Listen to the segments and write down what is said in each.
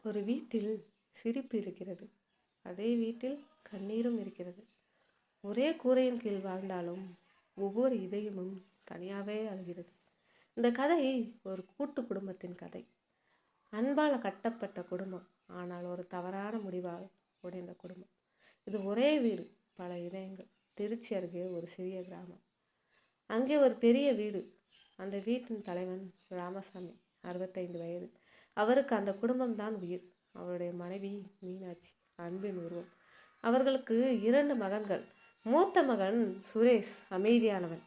ஒரு வீட்டில் சிரிப்பு இருக்கிறது, அதே வீட்டில் கண்ணீரும் இருக்கிறது. ஒரே கூரையின் கீழ் வாழ்ந்தாலும் ஒவ்வொரு இதயமும் தனியாகவே அழுகிறது. இந்த கதை ஒரு கூட்டு குடும்பத்தின் கதை. அன்பால் கட்டப்பட்ட குடும்பம், ஆனால் ஒரு தவறான முடிவால் உடைந்த குடும்பம். இது ஒரே வீடு, பல இதயங்கள். திருச்சி அருகே ஒரு சிறிய கிராமம். அங்கே ஒரு பெரிய வீடு. அந்த வீட்டின் தலைவன் ராமசாமி, 65 வயது. அவருக்கு அந்த குடும்பம்தான் உயிர். அவருடைய மனைவி மீனாட்சி, அன்பின் உருவம். அவர்களுக்கு 2 மகன்கள். மூத்த மகன் சுரேஷ், அமைதியானவன்.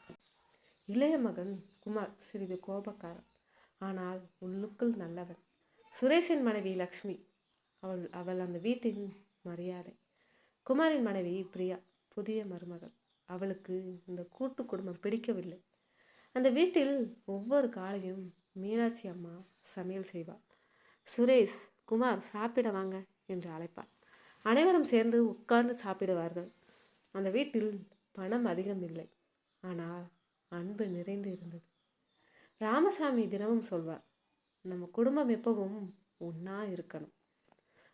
இளைய மகன் குமார், சிறிது கோபக்காரன், ஆனால் உள்ளுக்குள் நல்லவன். சுரேஷின் மனைவி லக்ஷ்மி, அவள் அந்த வீட்டின் மரியாதை. குமாரின் மனைவி பிரியா, புதிய மருமகள். அவளுக்கு இந்த கூட்டு குடும்பம் பிடிக்கவில்லை. அந்த வீட்டில் ஒவ்வொரு காலையும் மீனாட்சி அம்மா சமையல் செய்வாள். சுரேஷ், குமார் சாப்பிட வாங்க என்று அழைப்பார். அனைவரும் சேர்ந்து உட்கார்ந்து சாப்பிடுவார்கள். அந்த வீட்டில் பணம் அதிகம் இல்லை, ஆனால் அன்பு நிறைந்து இருந்தது. ராமசாமி தினமும் சொல்வார், நம்ம குடும்பம் எப்பவும் ஒன்றா இருக்கணும்.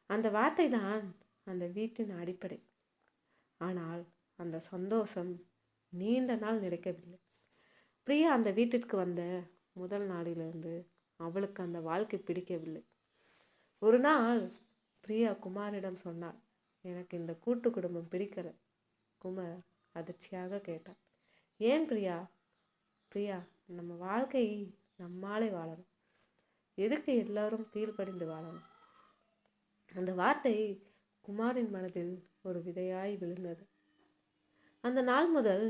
அந்த வார்த்தை தான் அந்த வீட்டின் அடிப்படை. ஆனால் அந்த சந்தோஷம் நீண்ட நாள் நிலைக்கவில்லை. பிரியா அந்த வீட்டிற்கு வந்த முதல் நாளிலிருந்து அவளுக்கு அந்த வாழ்க்கை பிடிக்கவில்லை. ஒரு நாள் பிரியா குமாரிடம் சொன்னாள், எனக்கு இந்த கூட்டு குடும்பம் பிடிக்கல. குமார் அதிர்ச்சியாக கேட்டார், ஏன் பிரியா? பிரியா, நம்ம வாழ்க்கையை நம்மாலே வாழணும், எதுக்கு எல்லாரும் கீழ்ப்படிந்து வாழணும்? அந்த வார்த்தை குமாரின் மனதில் ஒரு விதையாய் விழுந்தது. அந்த நாள் முதல்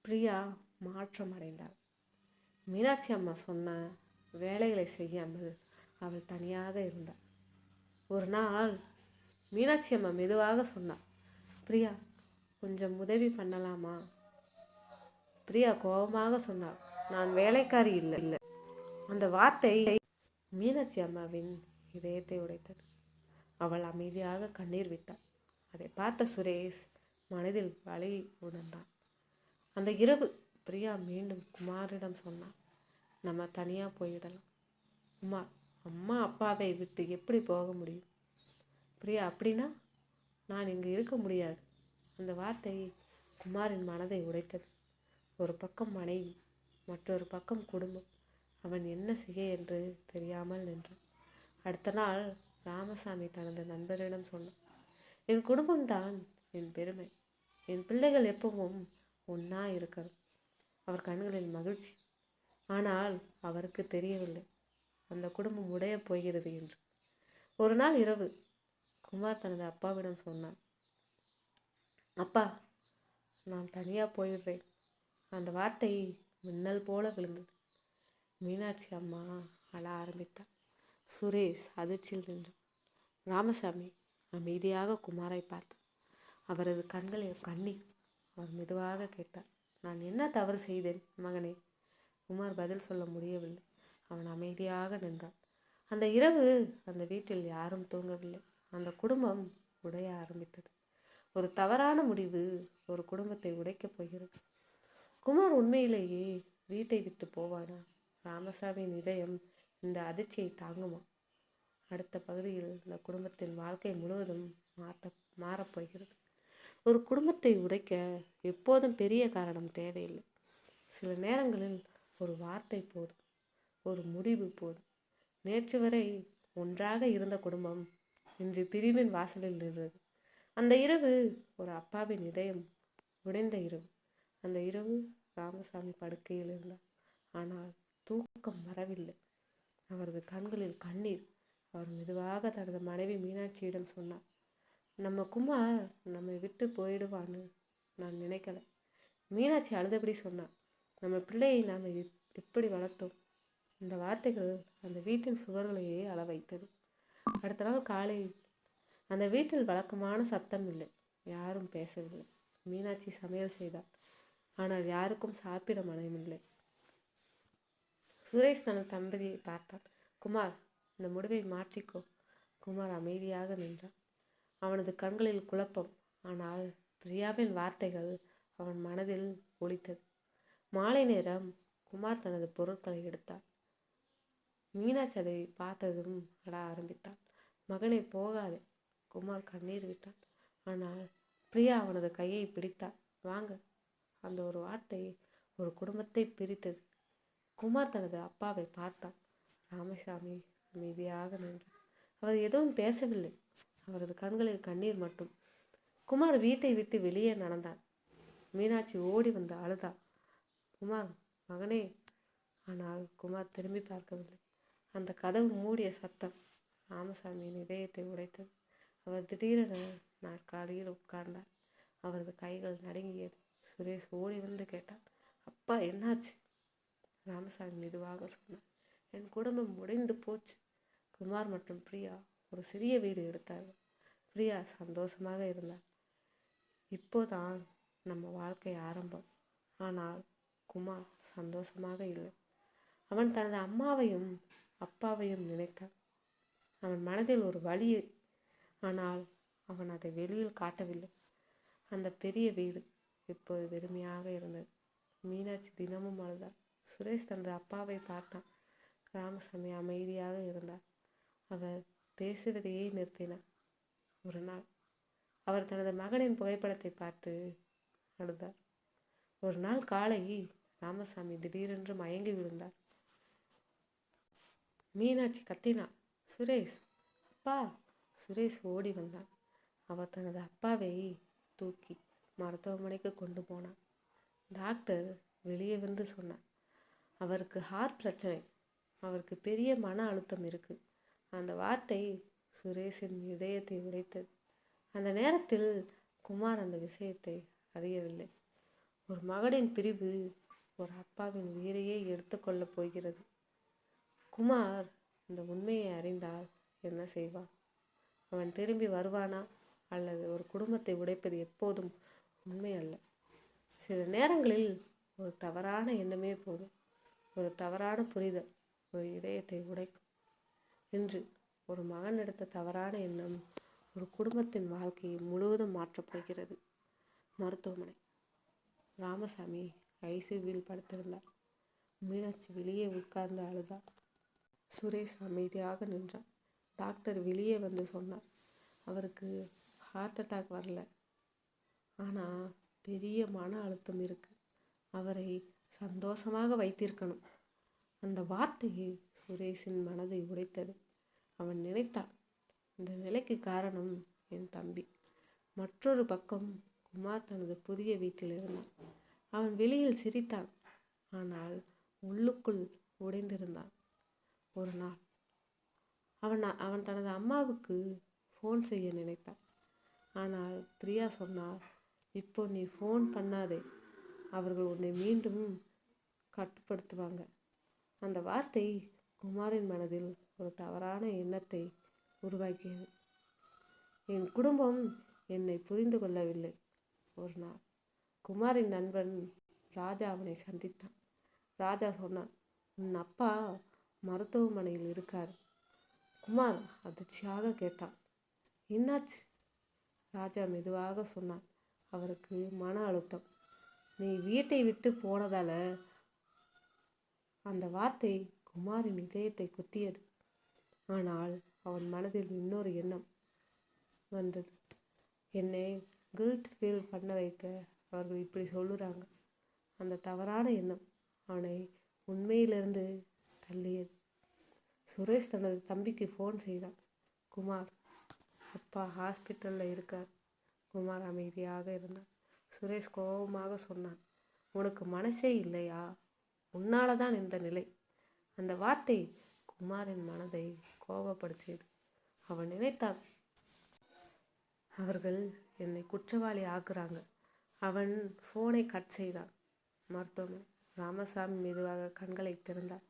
பிரியா மாற்றம் அடைந்தாள். மீனாட்சி அம்மா சொன்ன வேலைகளை செய்யாமல் அவள் தனியாக இருந்தாள். ஒரு நாள் மீனாட்சி அம்மா மெதுவாக சொன்னாள், பிரியா, கொஞ்சம் உதவி பண்ணலாமா? பிரியா கோபமாக சொன்னாள், நான் வேலைக்காரி இல்லை. அந்த வார்த்தை மீனாட்சி அம்மாவின் இதயத்தை உடைத்தது. அவள் அமைதியாக கண்ணீர் விட்டாள். அதை பார்த்த சுரேஷ் மனதில் வலி உணர்ந்தான். அந்த இரவு பிரியா மீண்டும் குமாரிடம் சொன்னான், நம்ம தனியாக போயிடலாம். குமார், அம்மா அப்பாவை விட்டு எப்படி போக முடியும்? பிரியா, அப்படின்னா நான் இங்கு இருக்க முடியாது. அந்த வார்த்தை குமாரின் மனதை உடைத்தது. ஒரு பக்கம் மனைவி, மற்றொரு பக்கம் குடும்பம். அவன் என்ன செய்ய என்று தெரியாமல் நின்றான். அடுத்த நாள் ராமசாமி தனது நண்பரிடம் சொன்னான், என் குடும்பம்தான் என் பெருமை. என் பிள்ளைகள் எப்பவும் ஒன்றா இருக்கணும். அவர் கண்களில் மகிழ்ச்சி. ஆனால் அவருக்கு தெரியவில்லை அந்த குடும்பம் உடையப் போகிறது என்று. ஒரு நாள் இரவு குமார் தனது அப்பாவிடம் சொன்னான், அப்பா, நான் தனியாக போயிடுறேன். அந்த வார்த்தை மின்னல் போல விழுந்தது. மீனாட்சி அம்மா அழ ஆரம்பித்தார். சுரேஷ் அதிர்ச்சியில் நின்றார். ராமசாமி அமைதியாக குமாரை பார்த்தார். அவரது கண்களில் கண்ணீர். அவர் மெதுவாக கேட்டார், நான் என்ன தவறு செய்தேன் மகனே? குமார் பதில் சொல்ல முடியவில்லை. அவன் அமைதியாக நின்றான். அந்த இரவு அந்த வீட்டில் யாரும் தூங்கவில்லை. அந்த குடும்பம் உடைய ஆரம்பித்தது. ஒரு தவறான முடிவு ஒரு குடும்பத்தை உடைக்கப் போகிறது. குமார் உண்மையிலேயே வீட்டை விட்டு போவானா? ராமசாமியின் இதயம் இந்த அதிர்ச்சியை தாங்குமா? அடுத்த பகுதியில் இந்த குடும்பத்தின் வாழ்க்கை முழுவதும் மாறப்போகிறது. ஒரு குடும்பத்தை உடைக்க எப்போதும் பெரிய காரணம் தேவையில்லை. சில நேரங்களில் ஒரு வார்த்தை போதும், ஒரு முடிவு போதும். நேற்று வரை ஒன்றாக இருந்த குடும்பம் இன்று பிரிவின் வாசலில் நின்றது. அந்த இரவு ஒரு அப்பாவின் இதயம் உடைந்த இரவு. அந்த இரவு ராமசாமி படுக்கையில் இருந்தார். ஆனால் தூக்கம் வரவில்லை. அவரது கண்களில் கண்ணீர். அவர் மெதுவாக தனது மனைவி மீனாட்சியிடம் சொன்னார், நம்ம குமார் நம்மை விட்டு போயிடுவான்னு நான் நினைக்கல. மீனாட்சி அழுதபடி சொன்னார், நம்ம பிள்ளையை நாம் எப்படி வளர்த்தோம்? இந்த வார்த்தைகள் அந்த வீட்டின் சுவர்களையே அள வைத்தது. அடுத்த நாள் காலை அந்த வீட்டில் வழக்கமான சத்தம் இல்லை. யாரும் பேசவில்லை. மீனாட்சி சமையல் செய்தார். ஆனால் யாருக்கும் சாப்பிட மனமில்லை. சுரேஷ் தனது தம்பதியை பார்த்தான். குமார், இந்த முடிவை மாற்றிக்கோ. குமார் அமைதியாக நின்றான். அவனது கண்களில் குழப்பம். ஆனால் பிரியாவின் வார்த்தைகள் அவன் மனதில் ஒலித்தது. மாலை நேரம் குமார் தனது பொருட்களை எடுத்தார். மீனாட்சி அதை பார்த்ததும் அழ ஆரம்பித்தாள். மகனே போகாதே. குமார் கண்ணீர் விட்டான். ஆனால் பிரியா அவனது கையை பிடித்தாள். வாங்க. அந்த ஒரு வார்த்தை ஒரு குடும்பத்தை பிரித்தது. குமார் தனது அப்பாவை பார்த்தான். ராமசாமி அமைதியாக நின்றார். அவர் எதுவும் பேசவில்லை. அவரது கண்களில் கண்ணீர் மட்டும். குமார் வீட்டை விட்டு வெளியே நடந்தான். மீனாட்சி ஓடி வந்து அழுதாள். குமார், மகனே. ஆனால் குமார் திரும்பி பார்க்கவில்லை. அந்த கதவு மூடிய சத்தம் ராமசாமியின் இதயத்தை உடைத்தது. அவர் திடீரென நாற்காலியில் உட்கார்ந்தார். அவரது கைகள் நடுங்கியது. சுரேஷ் ஓடி வந்து கேட்டான், அப்பா என்னாச்சு? ராமசாமி மெதுவாக சொன்னார், என் குடும்பம் உடைந்து போச்சு. குமார் மற்றும் பிரியா ஒரு சிறிய வீடு எடுத்தார்கள். பிரியா சந்தோஷமாக இருந்தார். இப்போதான் நம்ம வாழ்க்கை ஆரம்பம். ஆனால் குமார் சந்தோஷமாக இல்லை. அவன் தனது அம்மாவையும் அப்பாவையும் நினைத்தான். அவன் மனதில் ஒரு வலி, ஆனால் அவன் அதை வெளியில் காட்டவில்லை. அந்த பெரிய வீடு இப்போது வெறுமையாக இருந்தது. மீனாட்சி தினமும் அழுதாள். சுரேஷ் தனது அப்பாவை பார்த்தான். ராமசாமி அமைதியாக இருந்தார். அவர் பேசுவதையே நிறுத்தினார். ஒரு நாள் அவர் தனது மகனின் புகைப்படத்தை பார்த்து அழுதார். ஒரு நாள் காலை ராமசாமி திடீரென்று மயங்கி விழுந்தார். மீனாட்சி கத்தினாள், சுரேஷ், அப்பா! சுரேஷ் ஓடி வந்தான். அவர் தனது அப்பாவை தூக்கி மருத்துவமனைக்கு கொண்டு போனார். டாக்டர் வெளியே வந்து சொன்னார், அவருக்கு ஹார்ட் பிரச்சனை, அவருக்கு பெரிய மன அழுத்தம் இருக்கு. அந்த வார்த்தை சுரேஷின் இதயத்தை உடைத்தது. அந்த நேரத்தில் குமார் அந்த விஷயத்தை அறியவில்லை. ஒரு மகனின் பிரிவு ஒரு அப்பாவின் உயிரையே எடுத்துக்கொள்ளப் போகிறது. குமார் இந்த உண்மையை அறிந்தால் என்ன செய்வான்? அவன் திரும்பி வருவானா? அல்லது ஒரு குடும்பத்தை உடைப்பது எப்போதும் உண்மை அல்ல. சில நேரங்களில் ஒரு தவறான எண்ணமே போதும். ஒரு தவறான புரிதல் ஒரு இதயத்தை உடைக்கும். இன்று ஒரு மகன் எடுத்த தவறான எண்ணம் ஒரு குடும்பத்தின் வாழ்க்கையை முழுவதும் மாற்றப் போகிறது. மருத்துவமனை. ராமசாமி ஐசியூவில் படுத்திருந்தார். மீனாட்சி வெளியே உட்கார்ந்து அழுதார். சுரேஷ் அமைதியாக நின்றான். டாக்டர் வெளியே வந்து சொன்னார், அவருக்கு ஹார்ட் அட்டாக் வரல, ஆனால் பெரிய மன அழுத்தம் இருக்கு. அவரை சந்தோஷமாக வைத்திருக்கணும். அந்த வார்த்தையை சுரேஷின் மனதை உடைத்தது. அவன் நினைத்தான், இந்த நிலைக்கு காரணம் என் தம்பி. மற்றொரு பக்கம் குமார் தனது புதிய வீட்டில் இருந்தான். அவன் வெளியில் சிரித்தான், ஆனால் உள்ளுக்குள் உடைந்திருந்தான். ஒரு நாள் அவன் தனது அம்மாவுக்கு ஃபோன் செய்ய நினைத்தான். ஆனால் பிரியா சொன்னார், இப்போ நீ ஃபோன் பண்ணாதே, அவர்கள் உன்னை மீண்டும் கட்டுப்படுத்துவாங்க. அந்த வார்த்தை குமாரின் மனதில் ஒரு தவறான எண்ணத்தை உருவாக்கியது. என் குடும்பம் என்னை புரிந்து கொள்ளவில்லை. ஒரு நாள் குமாரின் நண்பன் ராஜா அவனை சந்தித்தான். ராஜா சொன்னான், உன் அப்பா மருத்துவமனையில் இருக்கார். குமார் அதிர்ச்சியாக கேட்டான், என்னாச்சு? ராஜா மெதுவாக சொன்னான், அவருக்கு மன அழுத்தம். நீ வீட்டை விட்டு போனதால. அந்த வார்த்தை குமாரின் இதயத்தை குத்தியது. ஆனால் அவன் மனதில் இன்னொரு எண்ணம் வந்தது. என்னை கில்ட் ஃபீல் பண்ண வைக்க அவர்கள் இப்படி சொல்லுறாங்க. அந்த தவறான எண்ணம் அவனை உண்மையிலிருந்து தள்ளியது. சுரேஷ் தனது தம்பிக்கு ஃபோன் செய்தான். குமார், அப்பா ஹாஸ்பிட்டலில் இருக்கார். குமார் அமைதியாக இருந்தான். சுரேஷ் கோபமாக சொன்னான், உனக்கு மனசே இல்லையா? உன்னால தான் இந்த நிலை. அந்த வார்த்தை குமாரின் மனதை கோபப்படுத்தியது. அவன் நினைத்தான், அவர்கள் என்னை குற்றவாளி ஆக்குறாங்க. அவன் ஃபோனை கட் செய்தான். மருத்துவமனை. ராமசாமி மெதுவாக கண்களை திறந்தார்.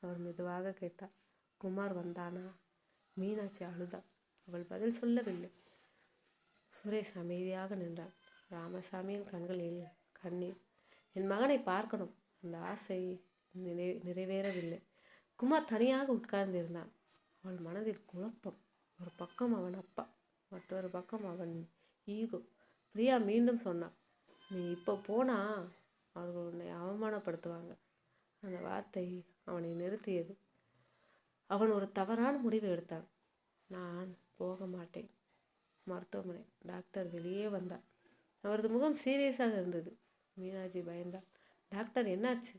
அவர் மெதுவாக கேட்டார், குமார் வந்தானா? மீனாட்சி அழுதாள். அவள் பதில் சொல்லவில்லை. சுரேஷ் அமைதியாக நின்றான். ராமசாமியின் கண்களில் கண்ணீர். என் மகனை பார்க்கணும். அந்த ஆசை நிறைவேறவில்லை. குமார் தனியாக உட்கார்ந்திருந்தான். அவள் மனதில் குழப்பம். ஒரு பக்கம் அவன் அப்பா, மற்றொரு பக்கம் அவன் ஈகோ. பிரியா மீண்டும் சொன்னான், நீ இப்போ போனா அவர்கள் உன்னை அவமானப்படுத்துவாங்க. அந்த வார்த்தை அவனை நிறுத்தியது. அவன் ஒரு தவறான முடிவு எடுத்தான். நான் போக மாட்டேன். மருத்துவமனை. டாக்டர் வெளியே வந்தார். அவரது முகம் சீரியஸாக இருந்தது. மீனாட்சி பயந்தாள். டாக்டர், என்னாச்சு?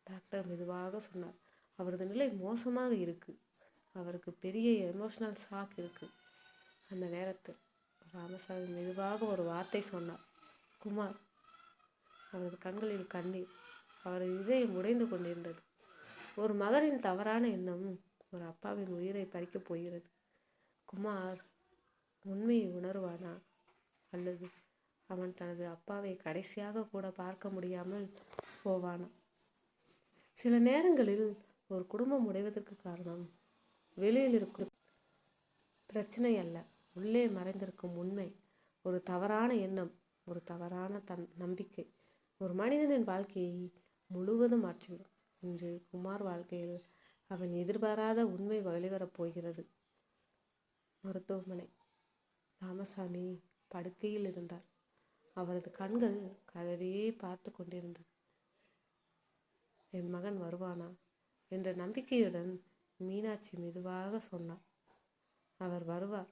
டாக்டர் மெதுவாக சொன்னார். அவரது நிலை மோசமாக இருக்கு. அவருக்கு பெரிய எமோஷனல் ஷாக் இருக்கு. அந்த நேரத்தில் ராமசாமி மெதுவாக ஒரு வார்த்தை சொன்னார். குமார். அவரது கண்களில் கண்ணீர். அவரது இதயம் உடைந்து கொண்டிருந்தது. ஒரு மகனின் தவறான எண்ணம் ஒரு அப்பாவின் உயிரை பறிக்கப் போகிறது. குமார் உண்மையை உணர்வானா, அல்லது அவன் தனது அப்பாவை கடைசியாக கூட பார்க்க முடியாமல் போவானா? சில நேரங்களில் ஒரு குடும்பம் உடைவதற்கு காரணம் வெளியில் இருக்கும் பிரச்சனை அல்ல, உள்ளே மறைந்திருக்கும் உண்மை. ஒரு தவறான எண்ணம், ஒரு தவறான நம்பிக்கை ஒரு மனிதனின் வாழ்க்கையை முழுவதும் மாற்றிவிடும். இன்று குமார் வாழ்க்கையில் அவன் எதிர்பாராத உண்மை வெளிவரப் போகிறது. மருத்துவமனை. ராமசாமி படுக்கையில் இருந்தார். அவரது கண்கள் கதவையே பார்த்து கொண்டிருந்தது. என் மகன் வருவானா என்ற நம்பிக்கையுடன் மீனாட்சி மெதுவாக சொன்னார். அவர் வருவார்.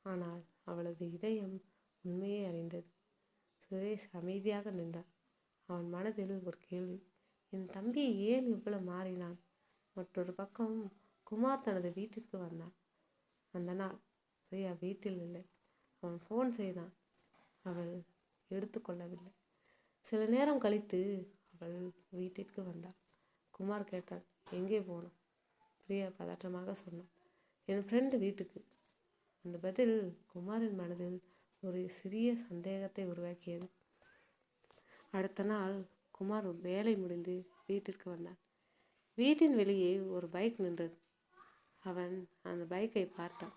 ஆனால் அவளது இதயம் உண்மையை அறிந்தது. சுரேஷ் அமைதியாக நின்றான். அவன் மனதில் ஒரு கேள்வி. என் தம்பி ஏன் இவ்வளவு மாறினான்? மற்றொரு பக்கம் குமார் தனது வீட்டிற்கு வந்தான். அந்த நாள் பிரியா வீட்டில் இல்லை. அவன் ஃபோன் செய்தான். அவள் எடுத்துக்கொள்ளவில்லை. சில நேரம் கழித்து அவள் வீட்டிற்கு வந்தாள். குமார் கேட்டான், எங்கே போனான்? பிரியா பதற்றமாக சொன்னான், என் ஃப்ரெண்டு வீட்டுக்கு. அந்த பதில் குமாரின் மனதில் ஒரு சிறிய சந்தேகத்தை உருவாக்கியது. அடுத்த நாள் குமார் வேலை முடிந்து வீட்டிற்கு வந்தான். வீட்டின் வெளியே ஒரு பைக் நின்றது. அவன் அந்த பைக்கை பார்த்தான்.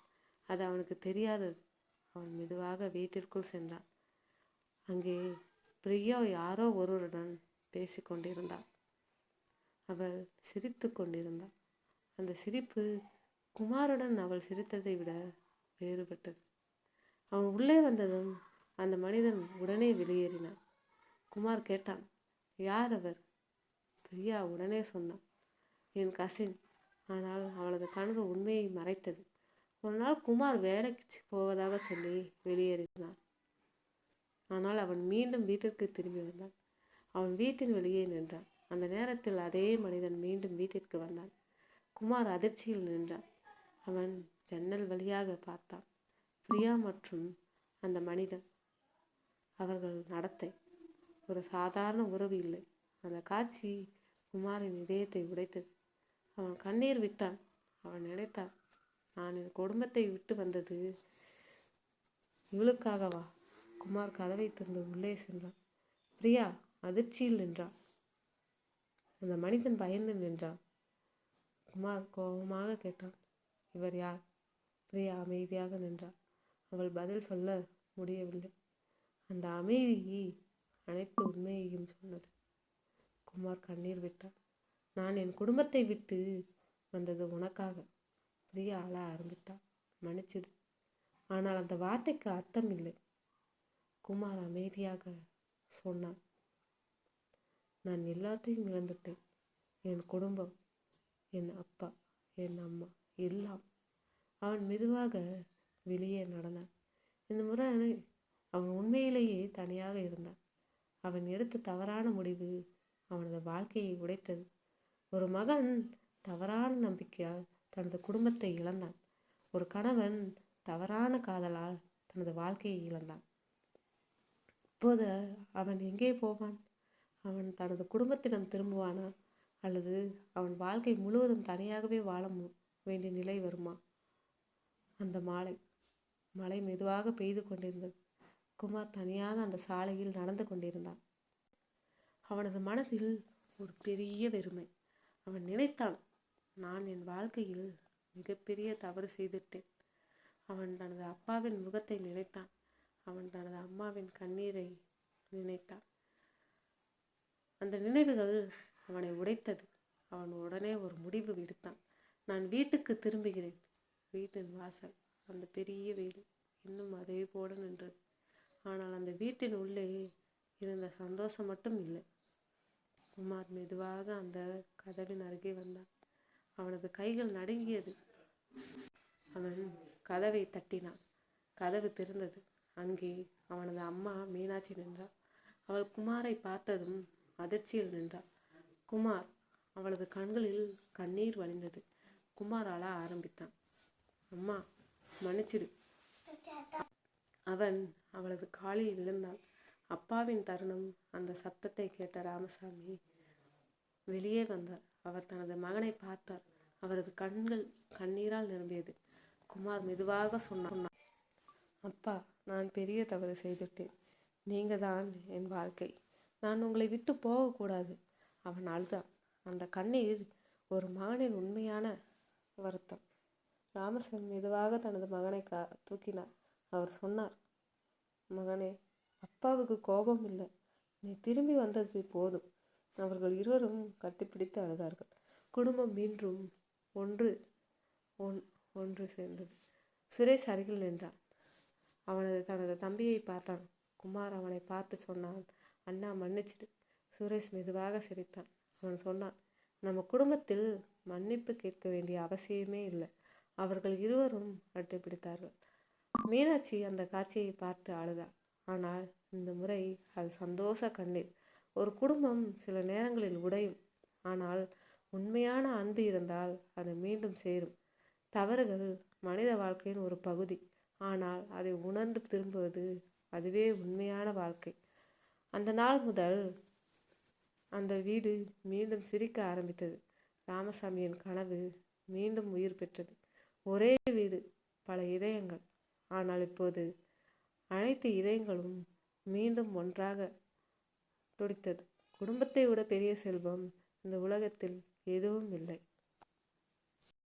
அது அவனுக்கு தெரியாதது. அவன் மெதுவாக வீட்டிற்குள் சென்றான். அங்கே பிரியா யாரோ ஒருவருடன் பேசிக்கொண்டிருந்தாள். அவள் சிரித்து கொண்டிருந்தாள். அந்த சிரிப்பு குமாருடன் அவள் சிரித்ததை விட வேறுபட்டது. அவன் உள்ளே வந்ததும் அந்த மனிதன் உடனே வெளியேறினான். குமார் கேட்டான், யார் அவர்? பிரியா உடனே சொன்னான், என் கசின். ஆனால் அவளது கனவு உண்மையை மறைத்தது. ஒரு நாள் குமார் வேலைக்கு போவதாக சொல்லி வெளியேறினான். ஆனால் அவன் மீண்டும் வீட்டிற்கு திரும்பி வந்தான். அவன் வீட்டின் வெளியே நின்றான். அந்த நேரத்தில் அதே மனிதன் மீண்டும் வீட்டிற்கு வந்தான். குமார் அதிர்ச்சியில் நின்றான். அவன் ஜன்னல் வழியாக பார்த்தான். பிரியா மற்றும் அந்த மனிதன். அவர்கள் நடத்தை ஒரு சாதாரண உறவு இல்லை. அந்த காட்சி குமாரின் இதயத்தை உடைத்தது. அவன் கண்ணீர் விட்டான். அவன் நினைத்தான், நான் என் குடும்பத்தை விட்டு வந்தது இவளுக்காகவா? குமார் கதவை திறந்து உள்ளே சென்றான். பிரியா அதிர்ச்சியில் நின்றான். அந்த மனிதன் பயந்து நின்றான். குமார் கோபமாக கேட்டான், இவர் யார்? பிரியா அமைதியாக நின்றாள். அவள் பதில் சொல்ல முடியவில்லை. அந்த அமைதி அனைத்து உண்மையையும் சொன்னது. குமார் கண்ணீர் விட்டான். நான் என் குடும்பத்தை விட்டு வந்தது உனக்காக. பிரியா அழ ஆரம்பித்தாள். மன்னிச்சிடு. ஆனால் அந்த வார்த்தைக்கு அர்த்தம் இல்லை. குமார் அமைதியாக சொன்னான், நான் எல்லாத்தையும் இழந்துட்டேன். என் குடும்பம், என் அப்பா, என் அம்மா, எல்லாம். அவன் மெதுவாக வெளியே நடந்தான். இந்த முறை அவன் உண்மையிலேயே தனியாக இருந்தான். அவன் எடுத்த தவறான முடிவு அவனது வாழ்க்கையை உடைத்தது. ஒரு மகன் தவறான நம்பிக்கையால் தனது குடும்பத்தை இழந்தான். ஒரு கணவன் தவறான காதலால் தனது வாழ்க்கையை இழந்தான். இப்போது அவன் எங்கே போவான்? அவன் தனது குடும்பத்திடம் திரும்புவானா, அல்லது அவன் வாழ்க்கை முழுவதும் தனியாகவே வாழ வேண்டிய நிலை வருமா? அந்த மழை மெதுவாக பெய்து கொண்டிருந்தது. குமார் தனியாக அந்த சாலையில் நடந்து கொண்டிருந்தான். அவனது மனதில் ஒரு பெரிய வெறுமை. அவன் நினைத்தான், நான் என் வாழ்க்கையில் மிகப்பெரிய தவறு செய்துவிட்டேன். அவன் தனது அப்பாவின் முகத்தை நினைத்தான். அவன் தனது அம்மாவின் கண்ணீரை நினைத்தான். அந்த நினைவுகள் அவனை உடைத்தது. அவன் உடனே ஒரு முடிவு விடுத்தான். நான் வீட்டுக்கு திரும்புகிறேன். வீட்டின் வாசல், அந்த பெரிய வீடு இன்னும் அதே போல நின்றது. ஆனால் அந்த வீட்டின் உள்ளே இருந்த சந்தோஷம் மட்டும் இல்லை. குமார் மெதுவாக அந்த கதவின் அருகே வந்தான். அவனது கைகள் நடுங்கியது. அவன் கதவை தட்டினான். கதவு திறந்தது. அங்கே அவனது அம்மா மீனாட்சி நின்றாள். அவள் குமாரை பார்த்ததும் அதிர்ச்சியில் நின்றாள். குமார், அவளது கண்களில் கண்ணீர் வழிந்தது. குமார் அழ ஆரம்பித்தான். அம்மா, மன்னிச்சிடு. அவன் அவளது காலில் விழுந்தான். அப்பாவின் தருணம். அந்த சப்தத்தை கேட்ட ராமசாமி வெளியே வந்தார். அவர் தனது மகனை பார்த்தார். அவரது கண்கள் கண்ணீரால் நிரம்பியது. குமார் மெதுவாக சொன்னான், அப்பா, நான் பெரிய தவறு செய்துவிட்டேன். நீங்க தான் என் வாழ்க்கை. நான் உங்களை விட்டு போகக்கூடாது. அவன் அழுதான். அந்த கண்ணீர் ஒரு மகனின் உண்மையான வருத்தம். ராமசாமி மெதுவாக தனது மகனை தூக்கினார். அவர் சொன்னார், மகனே, அப்பாவுக்கு கோபம் இல்லை. நீ திரும்பி வந்தது போதும். அவர்கள் இருவரும் கட்டிப்பிடித்து அழுதார்கள். குடும்பம் மீண்டும் ஒன்று சேர்ந்தது. சுரேஷ் அருகில் நின்றான். தனது தம்பியை பார்த்தான். குமார் அவனை பார்த்து சொன்னான், அண்ணா, மன்னிச்சிடு. சுரேஷ் மெதுவாக சிரித்தான். அவன் சொன்னான், நம்ம குடும்பத்தில் மன்னிப்பு கேட்க வேண்டிய அவசியமே இல்லை. அவர்கள் இருவரும் கட்டிப்பிடித்தார்கள். மீனாட்சி அந்த காட்சியை பார்த்து அழுதாள். ஆனால் இந்த முறை அது சந்தோஷ கண்ணீர். ஒரு குடும்பம் சில நேரங்களில் உடையும். ஆனால் உண்மையான அன்பு இருந்தால் அது மீண்டும் சேரும். தவறுகள் மனித வாழ்க்கையின் ஒரு பகுதி. ஆனால் அதை உணர்ந்து திரும்புவது, அதுவே உண்மையான வாழ்க்கை. அந்த நாள் முதல் அந்த வீடு மீண்டும் சிரிக்க ஆரம்பித்தது. ராமசாமியின் கனவு மீண்டும் உயிர் பெற்றது. ஒரே வீடு, பல இதயங்கள். ஆனால் இப்போது அனைத்து இதயங்களும் மீண்டும் ஒன்றாக துடித்தது. குடும்பத்தை விட பெரிய செல்வம் இந்த உலகத்தில் எதுவும் இல்லை.